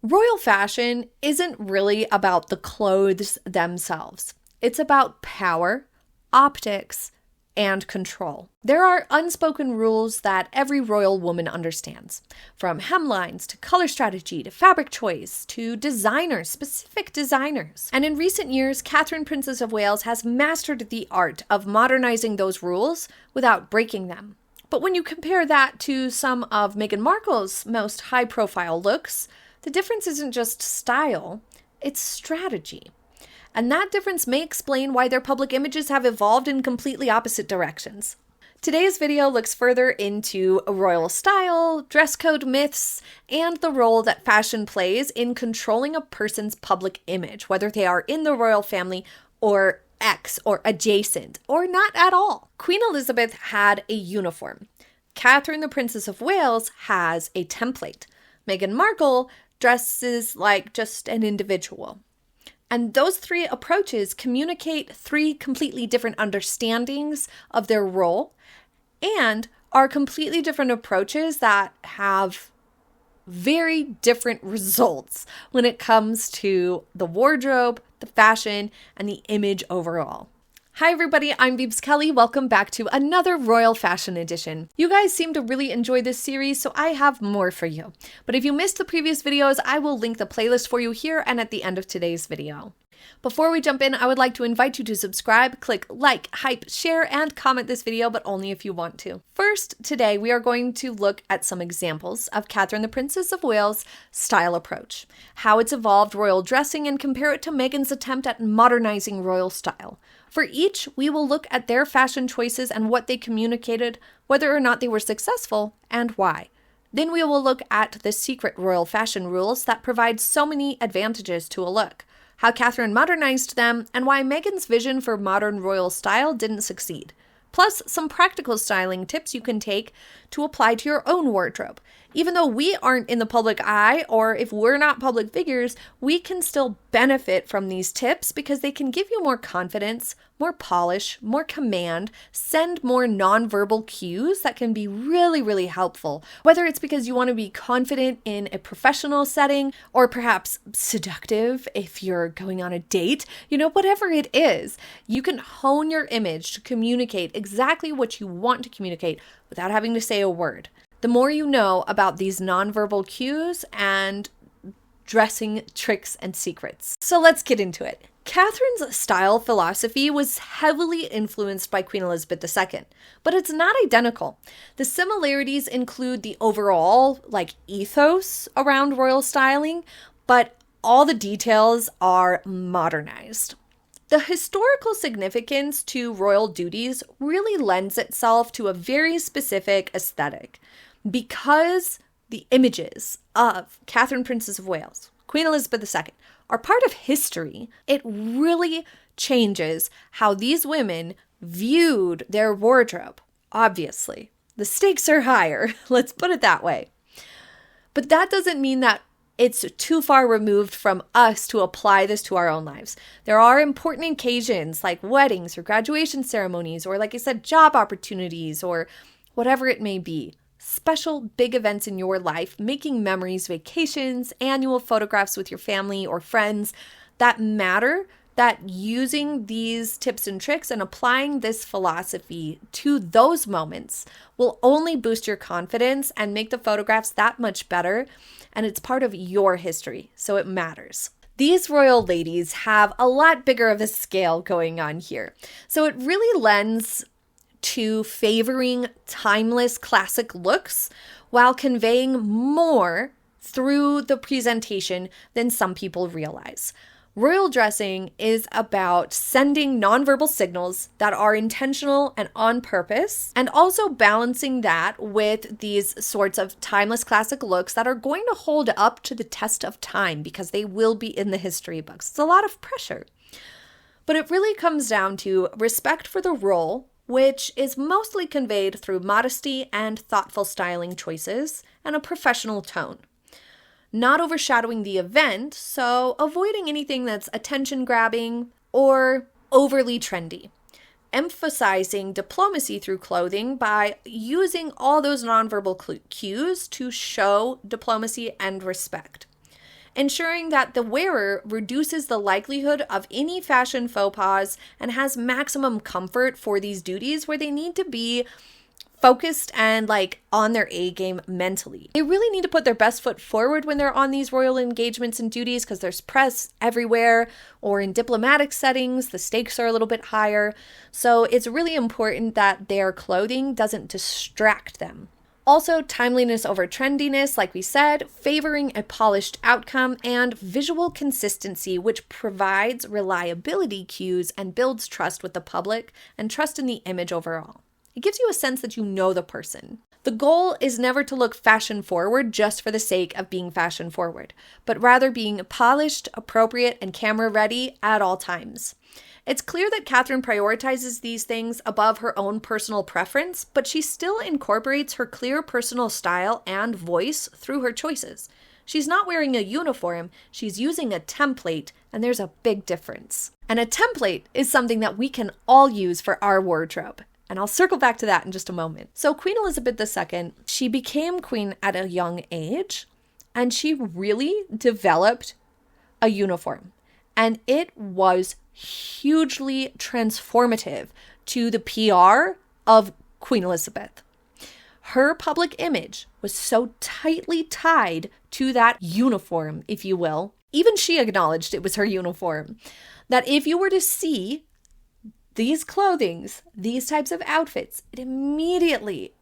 Royal fashion isn't really about the clothes themselves. It's about power, optics, and control. There are unspoken rules that every royal woman understands, from hemlines to color strategy to fabric choice to designers, specific designers. And in recent years, Catherine, Princess of Wales, has mastered the art of modernizing those rules without breaking them. But when you compare that to some of Meghan Markle's most high-profile looks, the difference isn't just style, it's strategy. And that difference may explain why their public images have evolved in completely opposite directions. Today's video looks further into royal style, dress code myths, and the role that fashion plays in controlling a person's public image, whether they are in the royal family or or adjacent, or not at all. Queen Elizabeth had a uniform. Catherine, the Princess of Wales, has a template. Meghan Markle dresses like just an individual. And those three approaches communicate three completely different understandings of their role and are completely different approaches that have very different results when it comes to the wardrobe, the fashion, and the image overall. Hi everybody, I'm Beebs Kelley. Welcome back to another Royal Fashion Edition. You guys seem to really enjoy this series, so I have more for you. But if you missed the previous videos, I will link the playlist for you here and at the end of today's video. Before we jump in, I would like to invite you to subscribe, click like, hype, share, and comment this video, but only if you want to. First, today we are going to look at some examples of Catherine the Princess of Wales' style approach, how it's evolved royal dressing, and compare it to Meghan's attempt at modernizing royal style. For each, we will look at their fashion choices and what they communicated, whether or not they were successful, and why. Then we will look at the secret royal fashion rules that provide so many advantages to a look, how Catherine modernized them, and why Meghan's vision for modern royal style didn't succeed. Plus, some practical styling tips you can take to apply to your own wardrobe. Even though we aren't in the public eye, or if we're not public figures, we can still benefit from these tips because they can give you more confidence, more polish, more command, send more nonverbal cues that can be really, really helpful. Whether it's because you want to be confident in a professional setting, or perhaps seductive if you're going on a date, whatever it is, you can hone your image to communicate exactly what you want to communicate without having to say a word. The more you know about these nonverbal cues and dressing tricks and secrets. So let's get into it. Catherine's style philosophy was heavily influenced by Queen Elizabeth II, but it's not identical. The similarities include the overall, ethos around royal styling, but all the details are modernized. The historical significance to royal duties really lends itself to a very specific aesthetic. Because the images of Catherine, Princess of Wales, Queen Elizabeth II, are part of history, it really changes how these women viewed their wardrobe. Obviously, the stakes are higher, let's put it that way. But that doesn't mean that it's too far removed from us to apply this to our own lives. There are important occasions like weddings or graduation ceremonies, or like I said, job opportunities, or whatever it may be. Special big events in your life, making memories, vacations, annual photographs with your family or friends that matter, that using these tips and tricks and applying this philosophy to those moments will only boost your confidence and make the photographs that much better. And it's part of your history, so it matters. These royal ladies have a lot bigger of a scale going on here. So it really lends to favoring timeless classic looks while conveying more through the presentation than some people realize. Royal dressing is about sending nonverbal signals that are intentional and on purpose, and also balancing that with these sorts of timeless classic looks that are going to hold up to the test of time because they will be in the history books. It's a lot of pressure. But it really comes down to respect for the role, which is mostly conveyed through modesty and thoughtful styling choices and a professional tone. Not overshadowing the event, so avoiding anything that's attention-grabbing or overly trendy. Emphasizing diplomacy through clothing by using all those nonverbal cues to show diplomacy and respect. ensuring that the wearer reduces the likelihood of any fashion faux pas and has maximum comfort for these duties where they need to be focused and like on their A game mentally. They really need to put their best foot forward when they're on these royal engagements and duties because there's press everywhere, or in diplomatic settings, the stakes are a little bit higher. So it's really important that their clothing doesn't distract them. Also, timeliness over trendiness, like we said, favoring a polished outcome, and visual consistency, which provides reliability cues and builds trust with the public and trust in the image overall. It gives you a sense that you know the person. The goal is never to look fashion forward just for the sake of being fashion forward, but rather being polished, appropriate, and camera ready at all times. It's clear that Catherine prioritizes these things above her own personal preference, but she still incorporates her clear personal style and voice through her choices. She's not wearing a uniform, she's using a template, and there's a big difference. And a template is something that we can all use for our wardrobe. And I'll circle back to that in just a moment. So Queen Elizabeth II, she became queen at a young age, and she really developed a uniform. And it was hugely transformative to the PR of Queen Elizabeth. Her public image was so tightly tied to that uniform, if you will. Even she acknowledged it was her uniform. That if you were to see these clothings, these types of outfits, it immediately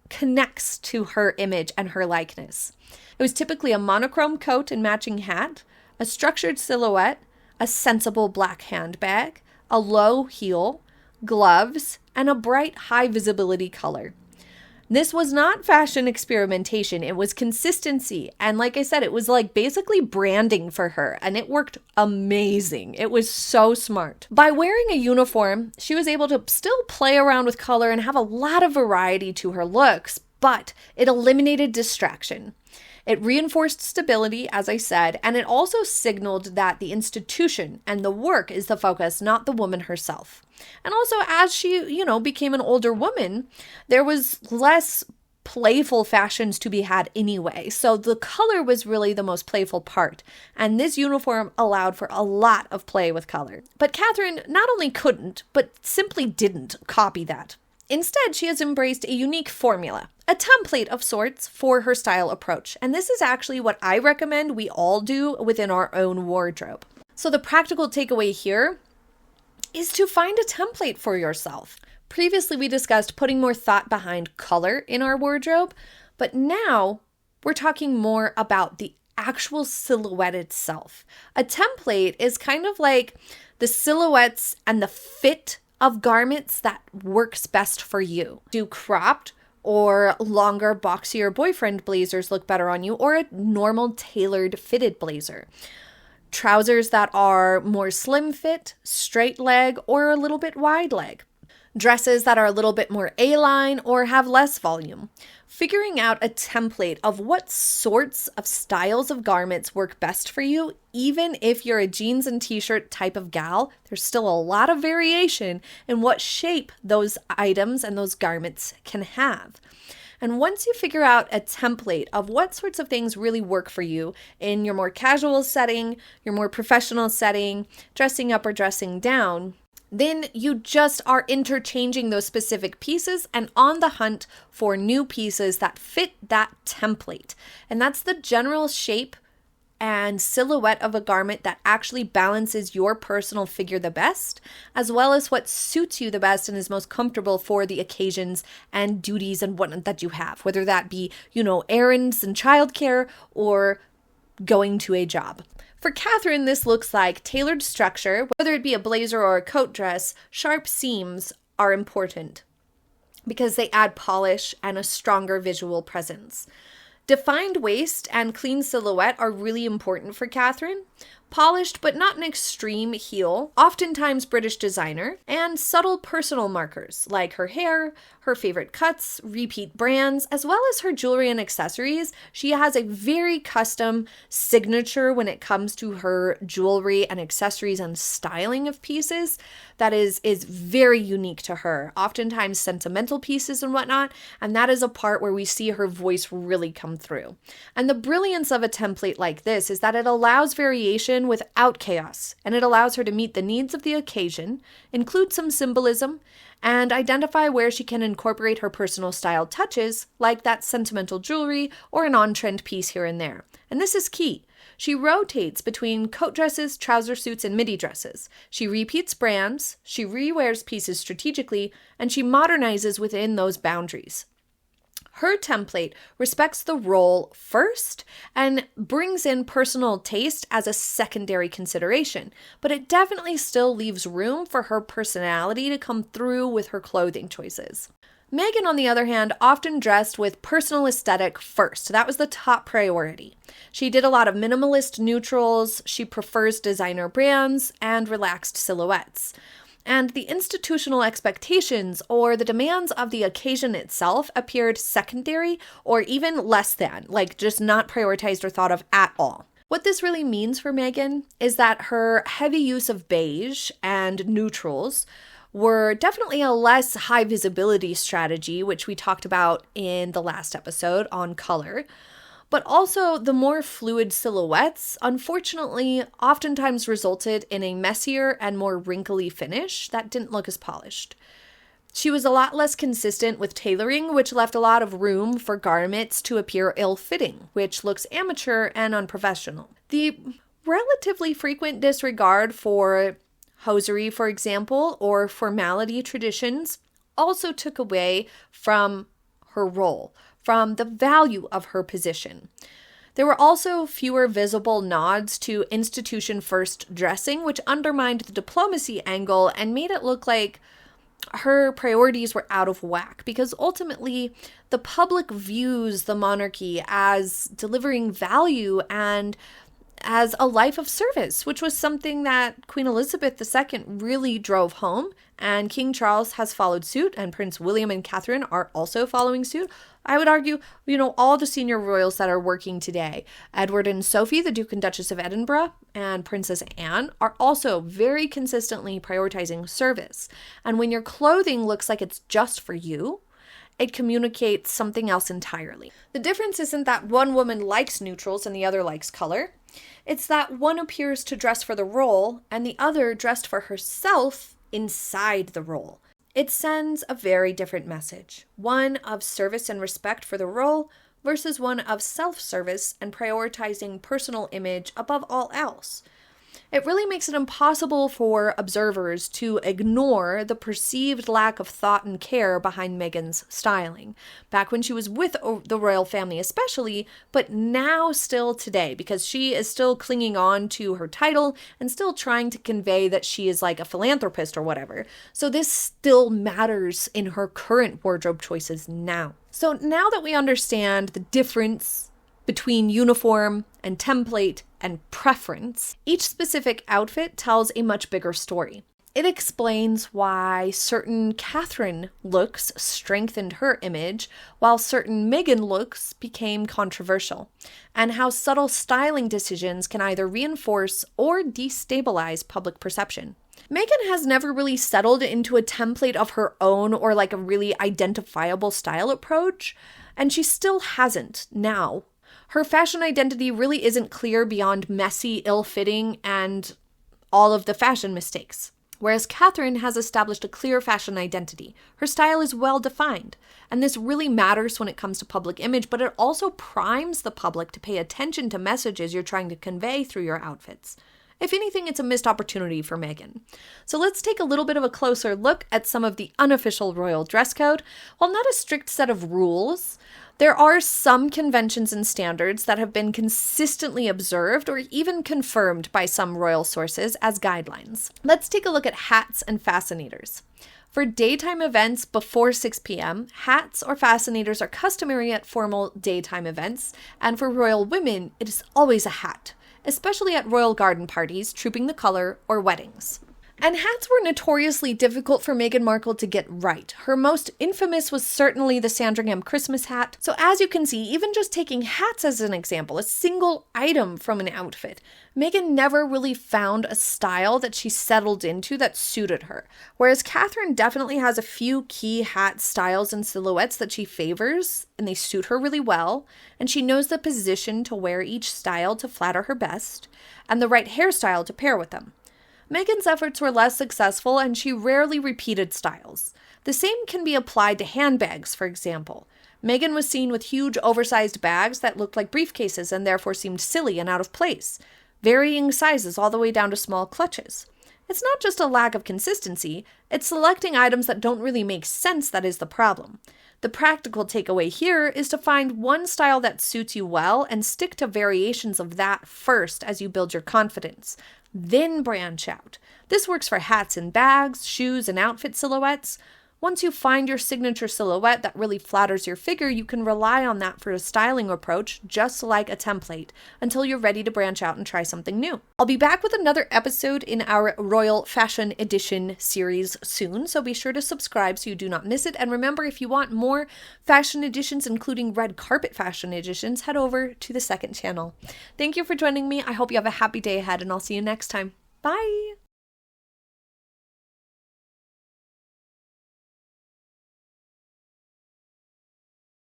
connects to her image and her likeness. It was typically a monochrome coat and matching hat, a structured silhouette, a sensible black handbag, a low heel, gloves, and a bright high visibility color. This was not fashion experimentation, it was consistency. And like I said, it was like basically branding for her, and it worked amazing. It was so smart. By wearing a uniform, she was able to still play around with color and have a lot of variety to her looks, but it eliminated distraction. It reinforced stability, as I said, and it also signaled that the institution and the work is the focus, not the woman herself. And also, as she, became an older woman, there was less playful fashions to be had anyway. So the color was really the most playful part. And this uniform allowed for a lot of play with color. But Catherine not only couldn't, but simply didn't copy that. Instead, she has embraced a unique formula, a template of sorts for her style approach. And this is actually what I recommend we all do within our own wardrobe. So the practical takeaway here is to find a template for yourself. Previously, we discussed putting more thought behind color in our wardrobe, but now we're talking more about the actual silhouette itself. A template is kind of like the silhouettes and the fit of garments that works best for you. Do cropped or longer, boxier boyfriend blazers look better on you, or a normal tailored fitted blazer? Trousers that are more slim fit, straight leg, or a little bit wide leg. Dresses that are a little bit more A-line or have less volume. Figuring out a template of what sorts of styles of garments work best for you, even if you're a jeans and t-shirt type of gal, there's still a lot of variation in what shape those items and those garments can have. And once you figure out a template of what sorts of things really work for you in your more casual setting, your more professional setting, dressing up or dressing down, then you just are interchanging those specific pieces and on the hunt for new pieces that fit that template. And that's the general shape and silhouette of a garment that actually balances your personal figure the best, as well as what suits you the best and is most comfortable for the occasions and duties and whatnot that you have, whether that be, errands and childcare or going to a job. For Catherine, this looks like tailored structure. Whether it be a blazer or a coat dress, sharp seams are important because they add polish and a stronger visual presence. Defined waist and clean silhouette are really important for Catherine. Polished but not an extreme heel, oftentimes British designer, and subtle personal markers like her hair, her favorite cuts, repeat brands, as well as her jewelry and accessories. She has a very custom signature when it comes to her jewelry and accessories and styling of pieces that is very unique to her, oftentimes sentimental pieces and whatnot, and that is a part where we see her voice really come through. And the brilliance of a template like this is that it allows variation without chaos, and it allows her to meet the needs of the occasion, include some symbolism, and identify where she can incorporate her personal style touches, like that sentimental jewelry or an on-trend piece here and there. And this is key. She rotates between coat dresses, trouser suits, and midi dresses. She repeats brands, she rewears pieces strategically, and she modernizes within those boundaries. Her template respects the role first and brings in personal taste as a secondary consideration, but it definitely still leaves room for her personality to come through with her clothing choices. Meghan, on the other hand, often dressed with personal aesthetic first. That was the top priority. She did a lot of minimalist neutrals, she prefers designer brands, and relaxed silhouettes. And the institutional expectations or the demands of the occasion itself appeared secondary or even less than, like just not prioritized or thought of at all. What this really means for Meghan is that her heavy use of beige and neutrals were definitely a less high visibility strategy, which we talked about in the last episode on color. But also the more fluid silhouettes, unfortunately, oftentimes resulted in a messier and more wrinkly finish that didn't look as polished. She was a lot less consistent with tailoring, which left a lot of room for garments to appear ill-fitting, which looks amateur and unprofessional. The relatively frequent disregard for hosiery, for example, or formality traditions also took away from her role, from the value of her position. There were also fewer visible nods to institution-first dressing, which undermined the diplomacy angle and made it look like her priorities were out of whack, because ultimately the public views the monarchy as delivering value and as a life of service, which was something that Queen Elizabeth II really drove home, and King Charles has followed suit, and Prince William and Catherine are also following suit. I would argue, all the senior royals that are working today, Edward and Sophie, the Duke and Duchess of Edinburgh, and Princess Anne, are also very consistently prioritizing service. And when your clothing looks like it's just for you, it communicates something else entirely. The difference isn't that one woman likes neutrals and the other likes color. It's that one appears to dress for the role and the other dressed for herself inside the role. It sends a very different message, one of service and respect for the role versus one of self-service and prioritizing personal image above all else. It really makes it impossible for observers to ignore the perceived lack of thought and care behind Meghan's styling, back when she was with the royal family especially, but now still today, because she is still clinging on to her title and still trying to convey that she is like a philanthropist or whatever. So this still matters in her current wardrobe choices now. So now that we understand the difference between uniform and template and preference, each specific outfit tells a much bigger story. It explains why certain Catherine looks strengthened her image, while certain Meghan looks became controversial, and how subtle styling decisions can either reinforce or destabilize public perception. Meghan has never really settled into a template of her own or like a really identifiable style approach, and she still hasn't now. Her fashion identity really isn't clear beyond messy, ill-fitting, and all of the fashion mistakes. Whereas Catherine has established a clear fashion identity. Her style is well defined, and this really matters when it comes to public image, but it also primes the public to pay attention to messages you're trying to convey through your outfits. If anything, it's a missed opportunity for Meghan. So let's take a little bit of a closer look at some of the unofficial royal dress code. While not a strict set of rules, there are some conventions and standards that have been consistently observed or even confirmed by some royal sources as guidelines. Let's take a look at hats and fascinators. For daytime events before 6 p.m., hats or fascinators are customary at formal daytime events, and for royal women, it is always a hat. especially at royal garden parties, Trooping the Color, or weddings. And hats were notoriously difficult for Meghan Markle to get right. Her most infamous was certainly the Sandringham Christmas hat. So as you can see, even just taking hats as an example, a single item from an outfit, Meghan never really found a style that she settled into that suited her. Whereas Catherine definitely has a few key hat styles and silhouettes that she favors, and they suit her really well, and she knows the position to wear each style to flatter her best, and the right hairstyle to pair with them. Meghan's efforts were less successful, and she rarely repeated styles. The same can be applied to handbags, for example. Meghan was seen with huge oversized bags that looked like briefcases and therefore seemed silly and out of place, varying sizes all the way down to small clutches. It's not just a lack of consistency, it's selecting items that don't really make sense that is the problem. The practical takeaway here is to find one style that suits you well and stick to variations of that first as you build your confidence. Then branch out. This works for hats and bags, shoes and outfit silhouettes. Once you find your signature silhouette that really flatters your figure, you can rely on that for a styling approach, just like a template, until you're ready to branch out and try something new. I'll be back with another episode in our Royal Fashion Edition series soon, so be sure to subscribe so you do not miss it. And remember, if you want more fashion editions, including red carpet fashion editions, head over to the second channel. Thank you for joining me. I hope you have a happy day ahead, and I'll see you next time. Bye!